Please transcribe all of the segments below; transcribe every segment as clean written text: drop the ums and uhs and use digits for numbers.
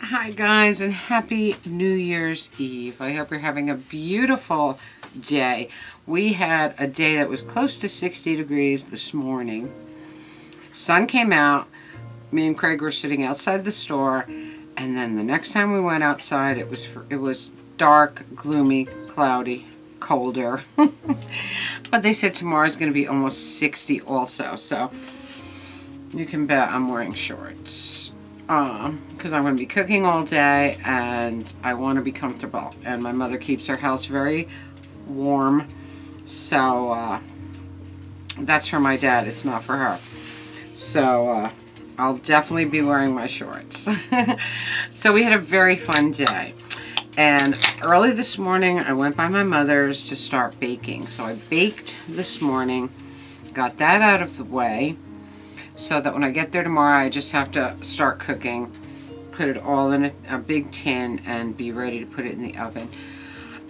Hi guys, and happy New Year's Eve. I hope you're having a beautiful day. We had a day that was close to 60 degrees this morning. Sun came out. Me and Craig were sitting outside the store, and then the next time we went outside it was dark, gloomy, cloudy, colder. But they said tomorrow's going to be almost 60 also, so you can bet I'm wearing shorts. Because I'm going to be cooking all day and I want to be comfortable, and my mother keeps her house very warm, so that's for my dad, it's not for her. So I'll definitely be wearing my shorts. So we had a very fun day, and early this morning I went by my mother's to start baking. So I baked this morning, got that out of the way, so that when I get there tomorrow, I just have to start cooking, put it all in a big tin, and be ready to put it in the oven.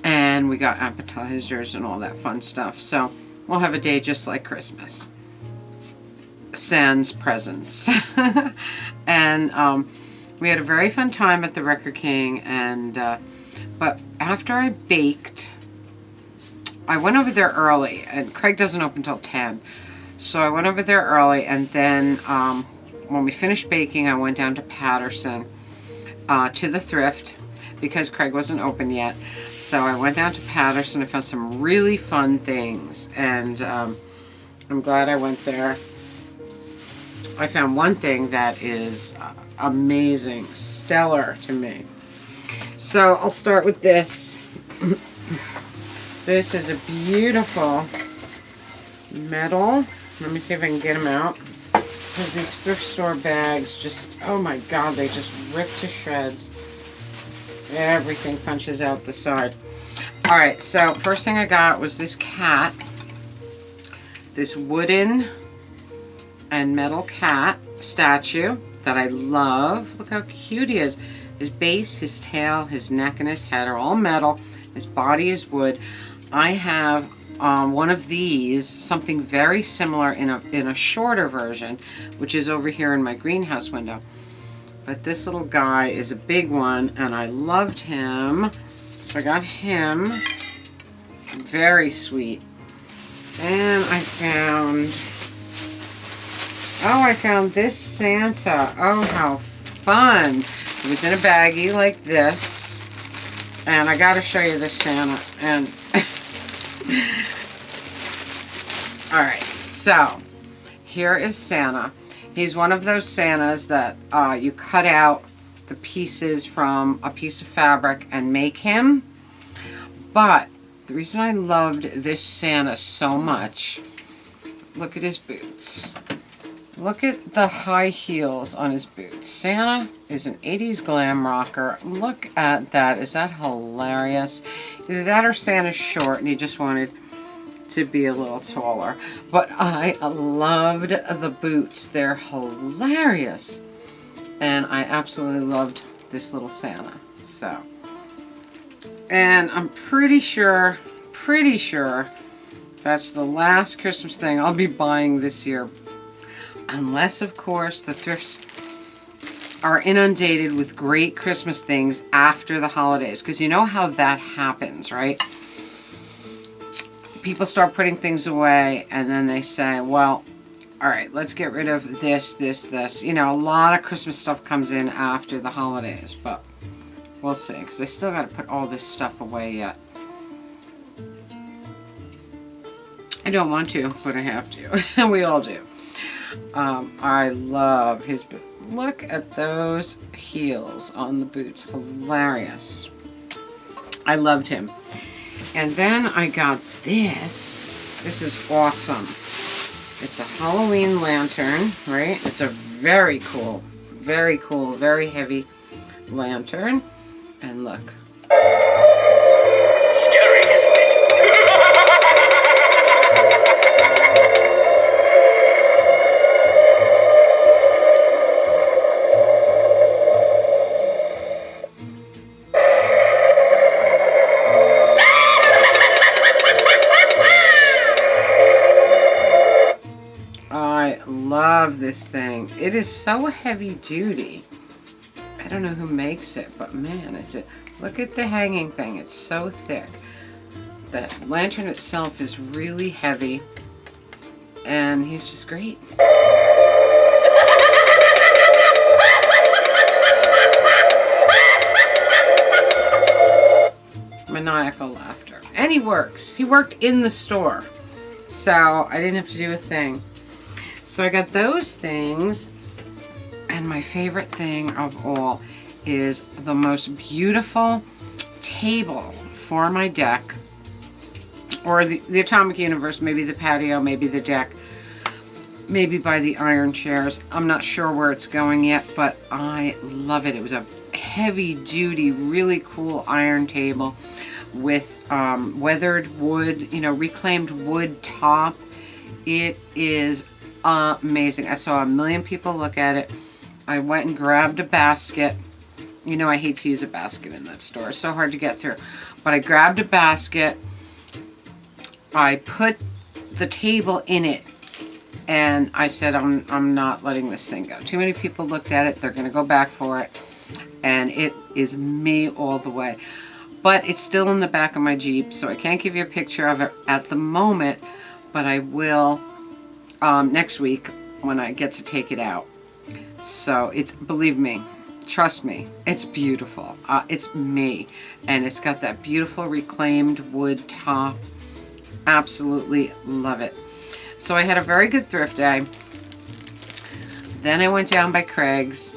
And we got appetizers and all that fun stuff. So we'll have a day just like Christmas. Sans presents. And we had a very fun time at the Record King. And but after I baked, I went over there early, and Craig doesn't open until 10. So I went over there early, and then when we finished baking, I went down to Patterson to the thrift because Craig wasn't open yet. So I went down to Patterson and found some really fun things, and I'm glad I went there. I found one thing that is amazing, stellar to me. So I'll start with this. This is a beautiful metal. Let me see if I can get them out. Because these thrift store bags just, oh my god, they just rip to shreds. Everything punches out the side. Alright, so first thing I got was this cat. This wooden and metal cat statue that I love. Look how cute he is. His base, his tail, his neck, and his head are all metal. His body is wood. I have one of these, something very similar in a shorter version, which is over here in my greenhouse window. But this little guy is a big one, and I loved him, so I got him. Very sweet. And I found this Santa. Oh, how fun. It was in a baggie like this, and I got to show you this Santa. And alright, so here is Santa. He's one of those Santas that you cut out the pieces from a piece of fabric and make him. But the reason I loved this Santa so much, look at his boots. Look at the high heels on his boots. Santa is an 80s glam rocker. Look at that. Is that hilarious? Either that or Santa's short and he just wanted to be a little taller. But I loved the boots. They're hilarious. And I absolutely loved this little Santa. So, and I'm pretty sure that's the last Christmas thing I'll be buying this year. Unless, of course, the thrifts are inundated with great Christmas things after the holidays. Because you know how that happens, right? People start putting things away, and then they say, well, all right, let's get rid of this. You know, a lot of Christmas stuff comes in after the holidays, but we'll see, because I still got to put all this stuff away yet. I don't want to, but I have to. And we all do. I love his boot. Look at those heels on the boots. Hilarious. I loved him. And then I got this. This is awesome. It's a Halloween lantern, right? It's a very cool, very heavy lantern. And look. Love this thing. It is so heavy duty. I don't know who makes it, but man, is it, look at the hanging thing. It's so thick. The lantern itself is really heavy, and he's just great. Maniacal laughter. And he works. He worked in the store, so I didn't have to do a thing. So I got those things, and my favorite thing of all is the most beautiful table for my deck, or the Atomic Universe, maybe the patio, maybe the deck, maybe by the iron chairs. I'm not sure where it's going yet, but I love it. It was a heavy duty, really cool iron table with weathered wood, you know, reclaimed wood top. It is amazing. I saw a million people look at it. I went and grabbed a basket. You know, I hate to use a basket in that store. It's so hard to get through. But I grabbed a basket. I put the table in it. And I said, I'm not letting this thing go. Too many people looked at it. They're going to go back for it. And it is me all the way. But it's still in the back of my Jeep, so I can't give you a picture of it at the moment. But I will next week when I get to take it out. So it's, believe me, trust me, it's beautiful. It's me. And it's got that beautiful reclaimed wood top. Absolutely love it. So I had a very good thrift day. Then I went down by Craig's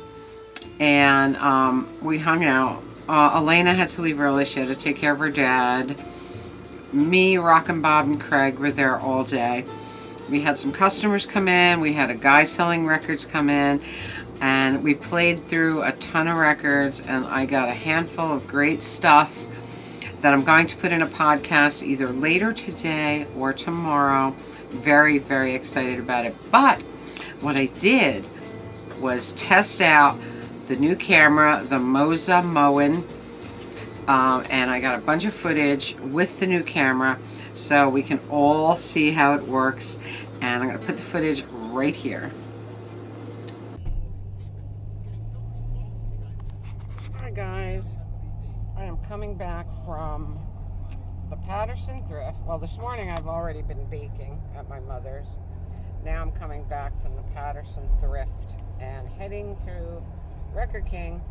and we hung out. Elena had to leave early. She had to take care of her dad. Me, Rockin' Bob, and Craig were there all day. We had some customers come in. We had a guy selling records come in. And we played through a ton of records. And I got a handful of great stuff that I'm going to put in a podcast either later today or tomorrow. Very, very excited about it. But what I did was test out the new camera, the Moza Moen, and I got a bunch of footage with the new camera so we can all see how it works. And I'm going to put the footage right here. Hi guys, I am coming back from the Patterson Thrift. Well, this morning I've already been baking at my mother's. Now I'm coming back from the Patterson Thrift and heading to Record King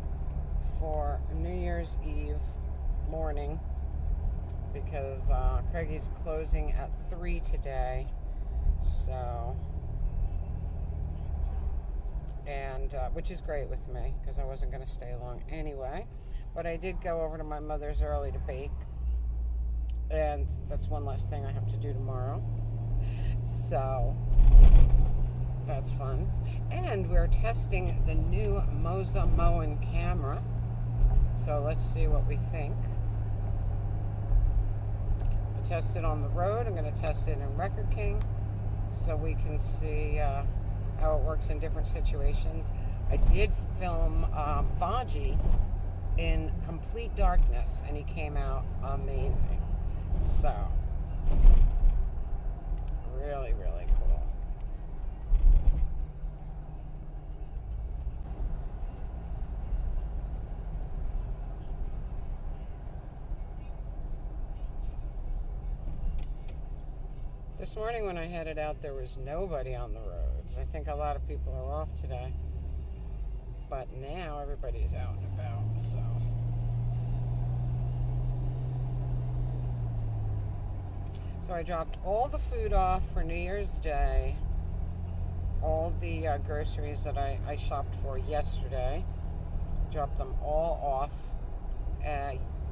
for New Year's Eve morning because Craigie's closing at 3 today. So, and which is great with me because I wasn't going to stay long anyway. But I did go over to my mother's early to bake, and that's one less thing I have to do tomorrow. So that's fun. And we're testing the new Moza Moen camera. So let's see what we think. I test it on the road. I'm going to test it in Record King so we can see how it works in different situations. I did film Vaji in complete darkness, and he came out amazing. So, really, really cool. This morning when I headed out, there was nobody on the roads. I think a lot of people are off today. But now everybody's out and about, so. So I dropped all the food off for New Year's Day. All the groceries that I shopped for yesterday. Dropped them all off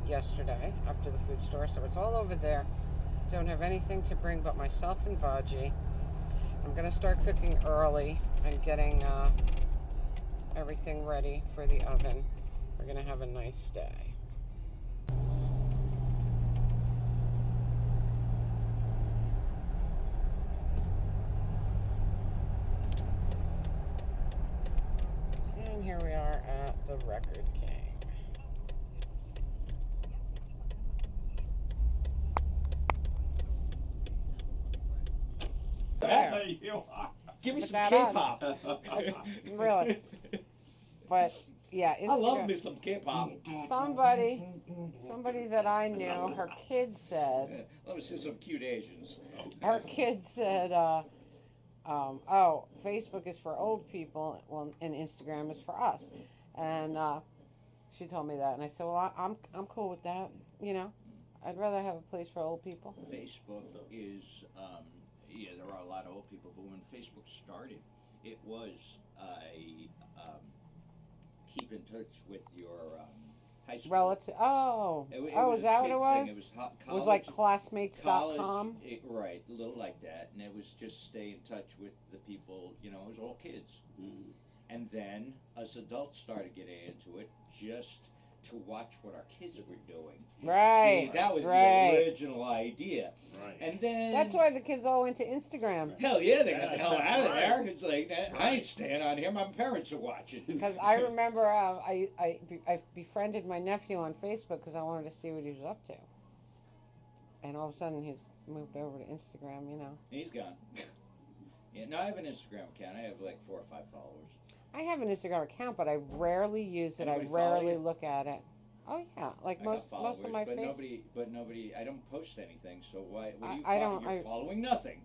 yesterday after the food store. So it's all over there. Don't have anything to bring but myself and Vaji. I'm going to start cooking early and getting everything ready for the oven. We're going to have a nice day. And here we are at the Record King. There you are. Give me Put some that on. K-pop. Really. But, Yeah, Instagram. I love me some K-pop. Somebody that I knew, her kid said. Let me see some cute Asians. Her kid said, Facebook is for old people, well, and Instagram is for us. And she told me that, and I said, well, I'm cool with that. You know, I'd rather have a place for old people. Facebook is, there are a lot of old people, but when Facebook started, it was keep in touch with your high school. Relative. Oh, is that what it was? It was college. It was like classmates.com. Right, a little like that, and it was just stay in touch with the people. You know, it was all kids. Mm. And then, as adults started getting into it, just to watch what our kids were doing. Right. See, that was right. the original idea. Right. And then that's why the kids all went to Instagram. hell yeah, they got the hell out of right. there. It's like I ain't staying on here. My parents are watching. Because I remember I befriended my nephew on Facebook because I wanted to see what he was up to. And all of a sudden he's moved over to Instagram. You know. He's gone. Yeah, no, I have an Instagram account. I have like 4 or 5 followers. I have an Instagram account, but I rarely use it. Anybody I rarely follow you? look at it. Oh yeah, like I got most of my but Facebook. nobody. I don't post anything. So why? What are you I following? don't- You're following nothing.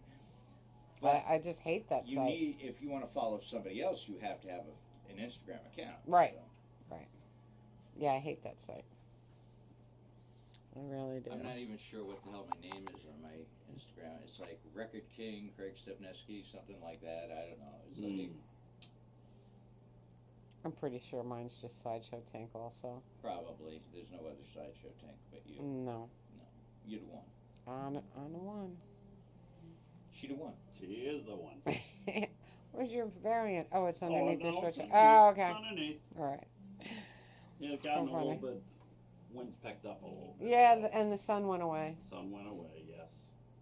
But I just hate that you site. need, if you want to follow somebody else, you have to have an Instagram account. Right. So. Yeah, I hate that site. I really do. I'm not even sure what the hell my name is on my Instagram. It's like Record King, Craig Stepneski, something like that. I don't know. It's like, I'm pretty sure mine's just Sideshow Tank also. probably. There's no other sideshow tank but you. No. You're the one. On the one. She the one. She is the one. Where's your variant? Oh, it's underneath the short. It's Oh, okay. It's underneath. All right. Yeah, it's gotten So a little funny. bit. Wind's picked up a little bit. Yeah, so and the sun went away. sun went away. Yes.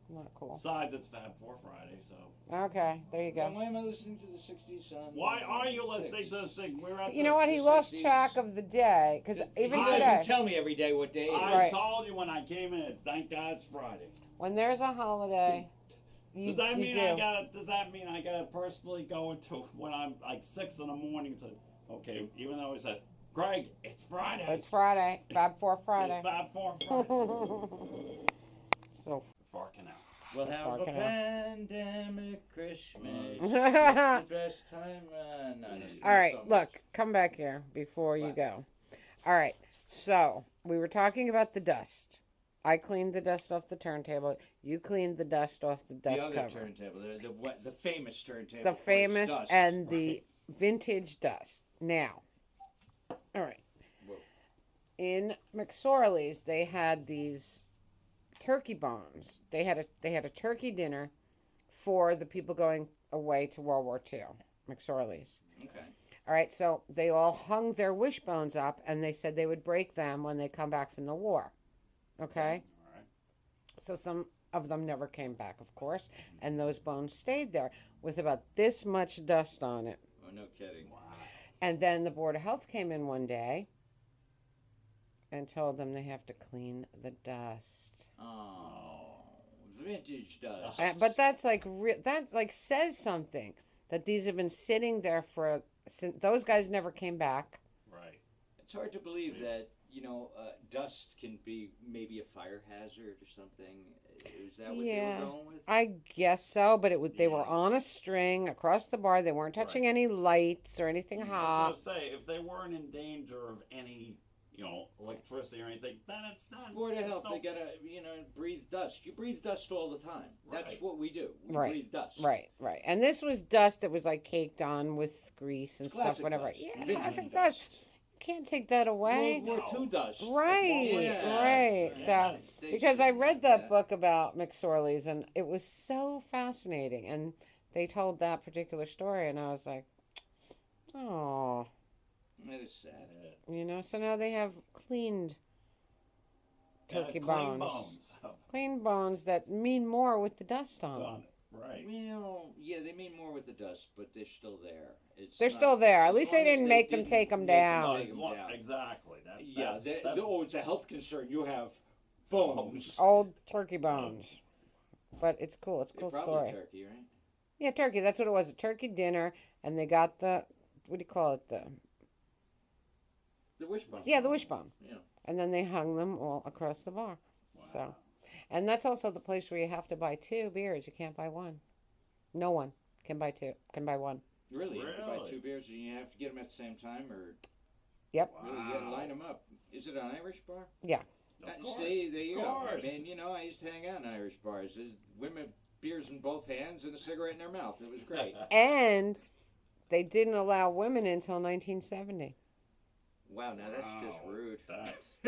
Not cool. Besides, it's Fab Four Friday, so. Okay, there you Then go. why am I listening to the 60s song? Why are you listening to this thing? We're at You know what? He lost 60s. track of the day because even You today, tell me every day what day it is. I Right. told you when I came in. Thank God it's Friday. when there's a holiday, you, Does that you mean do. Does that mean I gotta personally go into when I'm like 6 in the morning to? Okay, even though he said, Greg, it's Friday. It's Friday, Fab Four It's Friday. Fab Four Friday. So. Farking out. We'll have a Farking out. pandemic Christmas. It's the best time. No, All right, so much. look, come back here before you What? go. All right, so we were talking about the dust. I cleaned the dust off the turntable. You cleaned the dust off the dust the other cover. turntable, the famous turntable. The for its famous dust. and the vintage dust. Now, all right. Whoa. In McSorley's, they had these turkey bones. They had a turkey dinner for the people going away to World War II. McSorley's. Okay. All right, so they all hung their wishbones up, and they said they would break them when they come back from the war. Okay? All right. So some of them never came back, of course, and those bones stayed there with about this much dust on it. Oh, no kidding. Wow. And then the Board of Health came in one day and told them they have to clean the dust. Oh, vintage dust. But that's like that like says something that these have been sitting there for since those guys never came back. Right. It's hard to believe that, dust can be maybe a fire hazard or something. Is that what they were going with? I guess so, but they were Yeah. on a string across the bar. They weren't touching any lights or anything I hot. was gonna say if they weren't in danger of any, electricity or anything, then it's not. Board of it's Health, no- they gotta, breathe dust. You breathe dust all the time. That's Right. what we do. We Right. breathe dust. Right. And this was dust that was like caked on with grease and It's stuff, classic whatever. dust. Yeah, Vintage classic dust. dust. Can't take that away. World War II dust. Right, Yeah. right. Yes. So, because I read that book about McSorley's and it was so fascinating, and they told that particular story, and I was like, oh, That is sad. So now they have cleaned turkey clean bones. bones. Clean bones that mean more with the dust on them. Done it. Right. Well, yeah, they mean more with the dust, but they're still there. They're still there. At as least they long as didn't make them didn't take them make down. take 'em down. Exactly. Yeah, That's it's a health concern. You have bones. Old turkey bones. But it's cool. It's a cool Probably story. turkey, right? Yeah, turkey. That's what it was. A turkey dinner, and they got the what do you call it? The wishbone. Yeah, the wishbone. Yeah. And then they hung them all across the bar. Wow. So, and that's also the place where you have to buy 2 beers. You can't buy one. No one can buy 2. Can buy 1. Really? You have to buy Really? 2 beers and you have to get them at the same time, or Yep. Wow. really, you got to line them up. Is it an Irish bar? Yeah. Of course. See, there you Of go. course. I mean, you know, I used to hang out in Irish bars. There's women, beers in both hands and a cigarette in their mouth. It was great. And they didn't allow women until 1970. Wow, now that's just Wow. rude. That's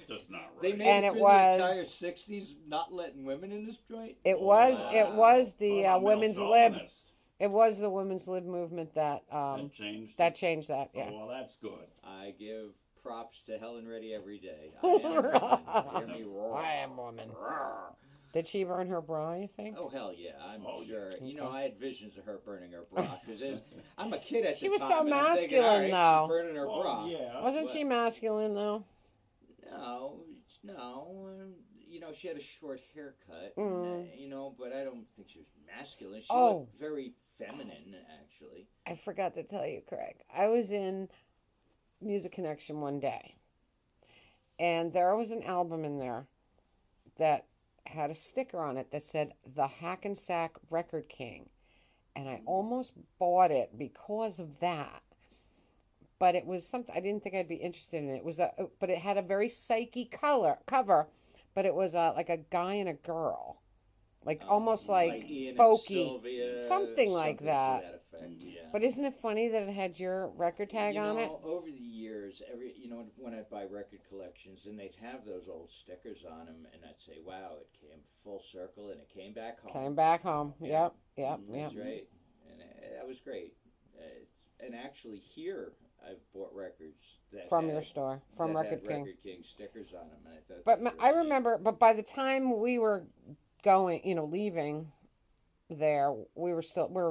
just not right. They made And it it through was- the entire 60s not letting women in this joint? It was Wow. it was What the about male women's lib. chauvinists? It was the women's lib movement that That changed. that changed that. Oh, Yeah. well, that's good. I give props to Helen Reddy every day. I am a woman. Hear me roar. I am woman. Roar. Did she burn her bra? You think? Oh, hell yeah, I'm Oh, sure. yeah. You know, I had visions of her burning her bra. Because I'm a kid at She the was time. so and I'm thinking, masculine, all right, though. She's burning her Well, bra. yeah. Wasn't she masculine though? No. You know, she had a short haircut. Mm. You know, but I don't think she was masculine. She Oh. looked very feminine, actually. I forgot to tell you, Craig. I was in Music Connection one day, and there was an album in there that had a sticker on it that said "The Hackensack Record King," and I almost bought it because of that. But it was something I didn't think I'd be interested in. It was but it had a very psyche cover, but it was like a guy and a girl, like almost like Ian and folky, Sylvia, something like to that. effect, yeah. But isn't it funny that it had your record tag you on it? know, over the years, when I'd buy record collections, and they'd have those old stickers on them, and I'd say, "Wow, it came full circle, and it came back home." Came back home. Yeah. Yep. That's right, and that was great. And actually, here I've bought records that From had, your store, from that Record had King. Record King stickers on them, and I thought. But that was I really neat. remember, but by the time we were going, leaving there, we were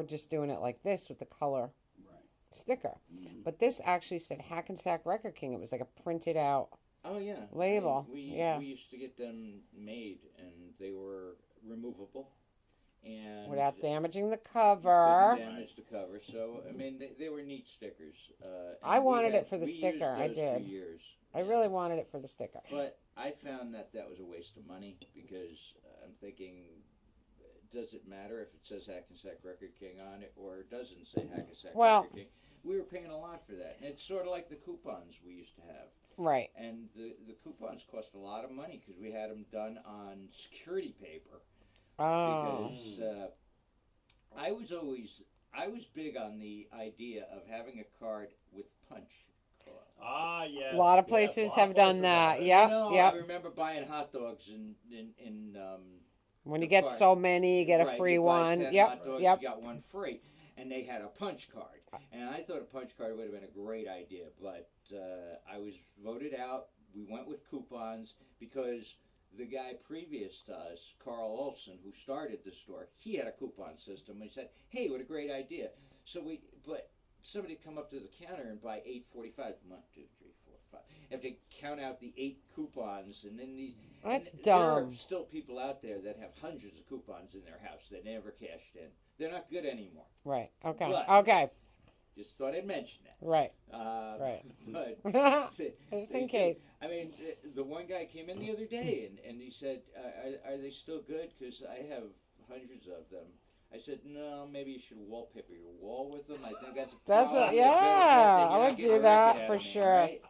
just doing it like this with the color Right. sticker. Mhm. But this actually said Hackensack Record King. It was like a printed out. Oh yeah. Label, We yeah. used to get them made, and they were removable, and Without damaging the you cover. couldn't damage the cover. So I mean, they were neat stickers. I and we wanted had- it for the we sticker, used I those did. For years. I Yeah. really wanted it for the sticker. But I found that was a waste of money because I'm thinking, does it matter if it says Hackensack Record King on it or it doesn't say Hackensack Well- Record King? We were paying a lot for that, and it's sort of like the coupons we used to have. Right. And the coupons cost a lot of money because we had them done on security paper. Oh. Because I was big on the idea of having a card with punch. Ah, yes. A lot of yes, places lot have of done places that. have it. Yep. You know, Yep. I remember buying hot dogs When you the get card. so many, you get a Right, free you buy one. 10 Yep. hot dogs, Yep. you got one free, and they had a punch card, and I thought a punch card would have been a great idea, but I was voted out. We went with coupons because the guy previous to us, Carl Olson, who started the store, he had a coupon system. He said, "Hey, what a great idea!" But somebody come up to the counter and buy 8.45. 1, 2, 3, 4, 5. Have to count out the 8 coupons, and then these. That's and There dumb. are still people out there that have hundreds of coupons in their house that never cashed in. They're not good anymore. Right. Okay. But- Okay. Just thought I'd mention that. Right. Right. But Just in case. I mean, the one guy came in the other day and he said, "Are they still good? Because I have hundreds of them." I said, "No, maybe you should wallpaper your wall with them. I think that's a That's problem. what- You're better yeah, at that than I you're would not do getting a that record out for of me, sure. all right?"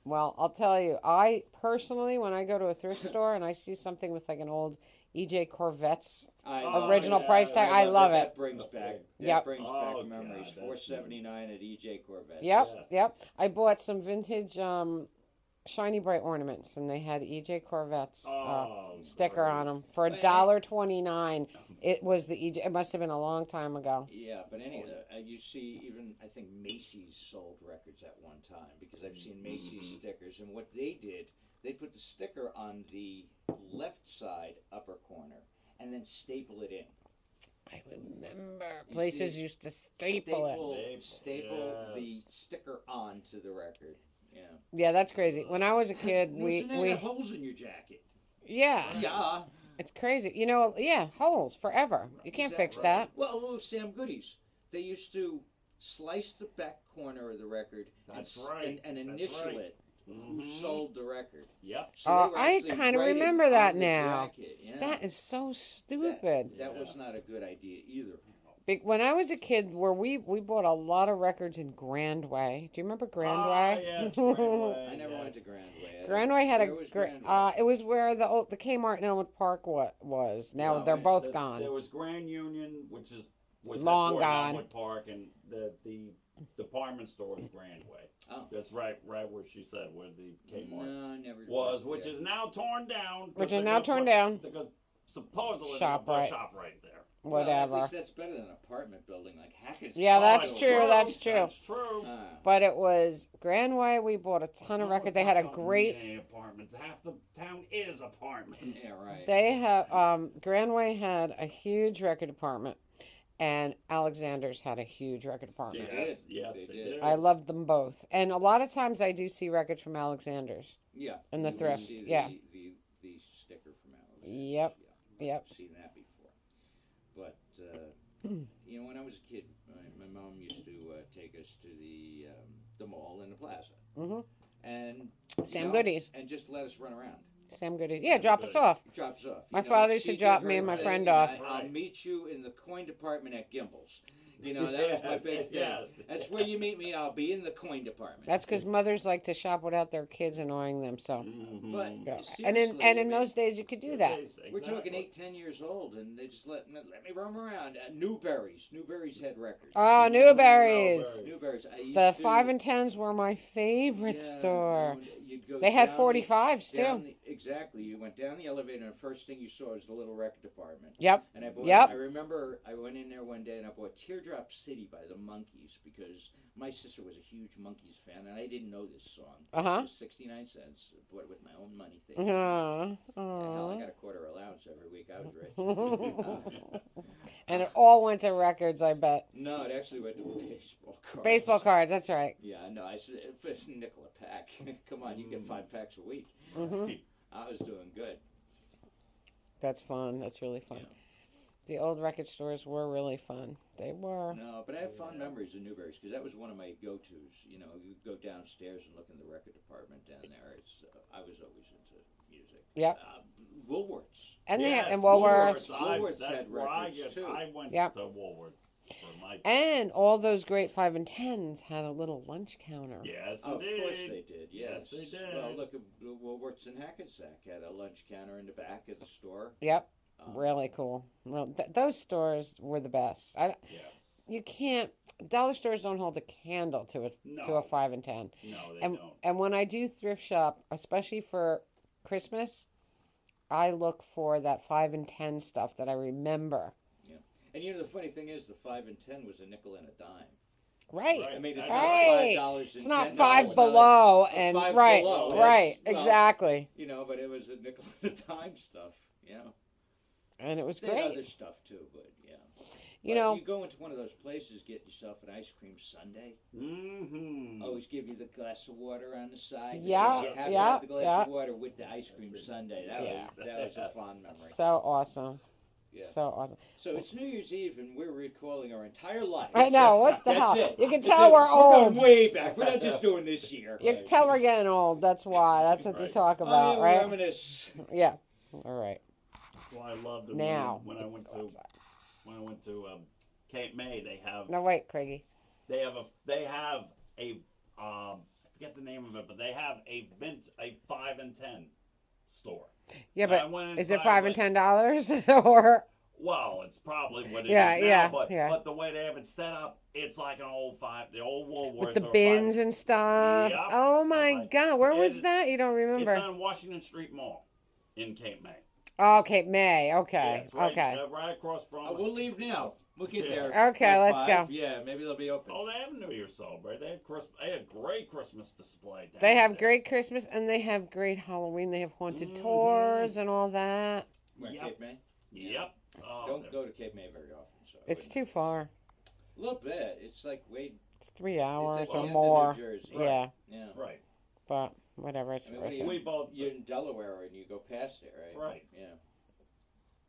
Well, I'll tell you, I personally, when I go to a thrift store and I see something with like an old EJ Corvette's original yeah, price tag, I love That it. brings back. That Yep. brings Oh, back memories. God, that's $4.79 at EJ Corvette. Yep, Yes. yep. I bought some vintage shiny bright ornaments, and they had EJ Corvet's sticker on them for Well, $1.29. It was the EJ. It must have been a long time ago. Yeah, but anyway, you see, even I think Macy's sold records at one time because I've seen Macy's stickers, and what they did, they put the sticker on the left side upper corner and then staple it in. I remember You places see, used to staple it. Staple the Yes. sticker onto the record. Yeah. Yeah, that's crazy. When I was a kid, What's the name we of holes in your jacket? yeah, Yeah. it's crazy. Yeah, holes forever. You can't fix Exactly. that. Well, little Sam Goodies. They used to slice the back corner of the record That's right. and That's initial right. it. Who Mhm. sold the record? Yep. So they were I actually kind of writing remember on that the now. jacket, yeah. That is so That- stupid. That was not a good idea either. When I was a kid, we bought a lot of records in Grandway. Do you remember Grandway? Ah, yes, Grandway. I never yes. went to Grandway. Grandway had Where was Grandway? it was where the Kmart in Elmwood Park was. Now Well, they're both There gone. was Grand Union, which was Long headquartered in gone. Elmwood Park, and the department store is Grandway. Oh. That's right where she said where the Kmart No, I never was, went which there. is now torn down. Which is they're now gonna torn put- down. Because supposedly Shop they're gonna right. put a shop right there. Well, at Whatever. least that's better than an apartment building like Hackett's. Yeah, that's Oh, true, that's true. That's true. But it was Grandway. We bought a ton of records. They had a great. apartments. Half the town is apartments. Yeah, right. They have Grandway had a huge record department, and Alexander's had a huge record department. Yes, They they did. did. I loved them both, and a lot of times I do see records from Alexander's. Yeah. in the You will thrift, see yeah. The sticker from Alexander. Yep, Yeah, yep. I've seen that before. But you know, when I was a kid, my mom used to take us to the mall in the plaza, Mhm. and Sam you know, Goodies. and just let us run around. Sam Goodies. Yeah, drop us off. Drops off. My father used to she drop did me her and my thing, friend and off. I'll meet you in the coin department at Gimbel's. You know, that was my big thing. Yeah. That's where you meet me. I'll be in the coin department. That's because mothers like to shop without their kids annoying them. So, Mhm. But go. seriously, and in I mean, those days, you could do that. we're talking Exactly. 8, 10 years old, and they just let me roam around. Newberry's had records. Oh, Newberry's. Newberry's. I used The to, 5 and 10s were my favorite yeah, store. you'd go They had down 45s down too. exactly. You went down the elevator, and the first thing you saw was the little record department. Yep. And I bought. Yep. I remember I went in there one day and I bought Teardrop City by the Monkees because my sister was a huge Monkees fan, and I didn't know this song. Uh-huh. It was 69 cents. Bought it with my own money. Thinking, hell, I got a quarter allowance every week. I was rich. And it all went to records, I bet. No, it actually went to baseball cards. Baseball cards, that's right. Yeah, no, I said it's a nickel a pack. Come on, you get 5 packs a week. Hmm. I was doing good. That's fun. That's really fun. Yeah. The old record stores were really fun. They were. No, but I have fond memories of Newberry's because that was one of my go-tos. You know, you go downstairs and look in the record department down there. It's I was always into music. Yep. Woolworths. And they Yes, had, and Woolworths. Woolworths That's had where I records, too. I went Yep. to Woolworths for my. And all those great 5 and 10s had a little lunch counter. Yes, Oh, of indeed. course they did. Yes. Yes, they did. Well, look at Woolworths in Hackensack had a lunch counter in the back of the store. Yep. Um, Really cool. Well, those stores were the best. Yes. You can't. Dollar stores don't hold a candle to a No. 5 and 10. No, they And don't. and when I do thrift shop, especially for Christmas, I look for that 5 and 10 stuff that I remember. And you know the funny thing is, the 5 and 10 was a nickel and a dime. Right. I mean, it's Right. not Right. $5 It's and not $10. five It's not below a and five right, below. right, Well, exactly. You know, but it was a nickel and a dime stuff. You know, And it was they had other great. stuff too, but yeah. You But know, you go into one of those places, get yourself an ice cream sundae. Mm-hmm. Always give you the glass of water on the side. Yeah, because you have to yeah, have the glass yeah. of water with the ice cream sundae. That was a fond memory. so awesome. Yeah. So awesome. So it's New Year's Eve, and we're recalling our entire life. I know, what the hell? That's it. You can That's tell it. we're old. going way back. We're not just doing this year. You can tell we're getting old. That's why. That's what they Right. talk about, I right? reminisce. Yeah. All right. Well, I loved it Now. when I went to Cape May. They have No, wait, Craigie. they have a I forget the name of it, but they have a 5 and 10 store. Yeah, And I but went is it inside, $5 like, and $10 or? Well, it's probably what it is Yeah, now, yeah, but yeah. but the way they have it set up, it's like an old the old Woolworths With the or bins 5. and stuff. Yep. Oh my Like, God, where was it- that? You don't remember? It's on Washington Street Mall in Cape May. Oh, Cape May. Okay, Yeah, it's right, okay. right across from. We'll leave now. We'll get Yeah. there. Okay, at let's 5. go. Yeah, maybe they'll be open. Oh, they have a New Year's celebration. They had great Christmas display. Down They have there. great Christmas and they have great Halloween. They have haunted tours and all that. Where, Yep. Cape May? Yep. Oh, Don't go to Cape May very often. So I It's wouldn't- too far. A little bit. It's like It's 3 hours it's or like more. New Jersey. Yeah, Yeah. Right. but whatever. It's I mean, worth what do it. you- We both. You're in Delaware and you go past it, right? Right. Yeah.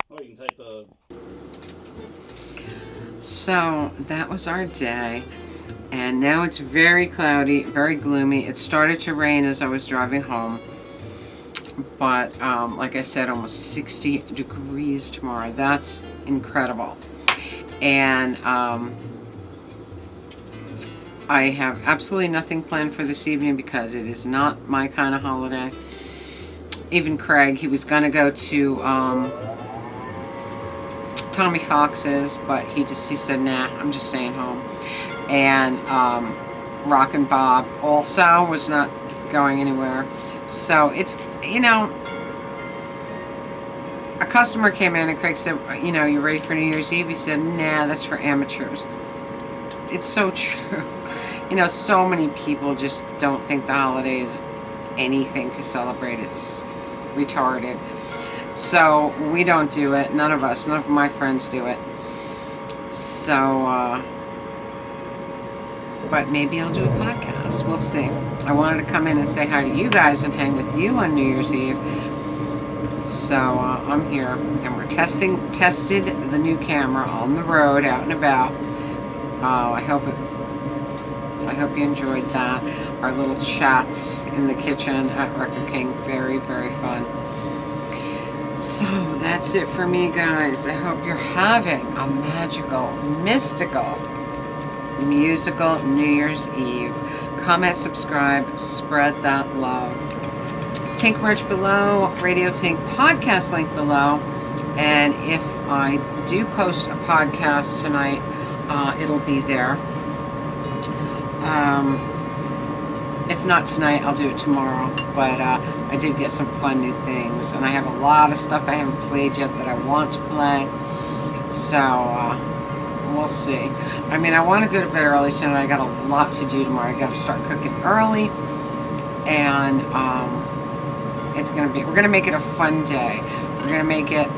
Well, you can take the. So that was our day. And now it's very cloudy, very gloomy. It started to rain as I was driving home. But like I said, almost 60 degrees tomorrow. That's incredible. And I have absolutely nothing planned for this evening because it is not my kind of holiday. Even Craig, he was going to go to Tommy Fox's, but he said, nah, I'm just staying home. And Rock and Bob also was not going anywhere. So it's, you know, a customer came in and Craig said, you know, you ready for New Year's Eve? He said, nah, that's for amateurs. It's so true. You know, so many people just don't think the holiday is anything to celebrate. It's retarded. So we don't do it. None of us. None of my friends do it. So, but maybe I'll do a podcast. We'll see. I wanted to come in and say hi to you guys and hang with you on New Year's Eve. So I'm here, and we're tested the new camera on the road, out and about. I hope you enjoyed that. Our little chats in the kitchen at Record King, very, very fun. So that's it for me, guys. I hope you're having a magical, mystical, musical New Year's Eve. Comment, subscribe, spread that love. Tink merch below, Radio Tink podcast link below. And if I do post a podcast tonight, it'll be there. If not tonight, I'll do it tomorrow. But I did get some fun new things, and I have a lot of stuff I haven't played yet that I want to play. So we'll see. I mean, I want to go to bed early tonight. I got a lot to do tomorrow. I got to start cooking early, and we're gonna make it a fun day. We're gonna make it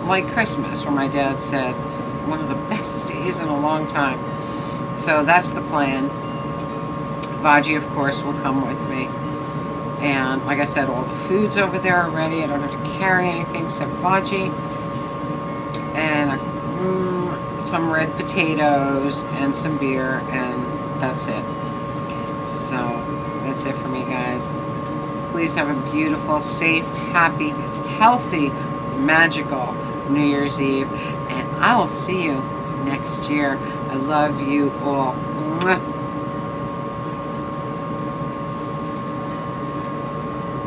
like Christmas, where my dad said it's one of the best days in a long time. So that's the plan. Vaji, of course, will come with me. And like I said, all the food's over there already. I don't have to carry anything except Vaji. And some red potatoes and some beer, and that's it. So that's it for me, guys. Please have a beautiful, safe, happy, healthy, magical New Year's Eve. And I will see you next year. I love you all. Mwah.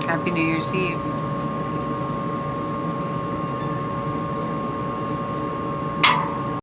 Happy New Year's Eve.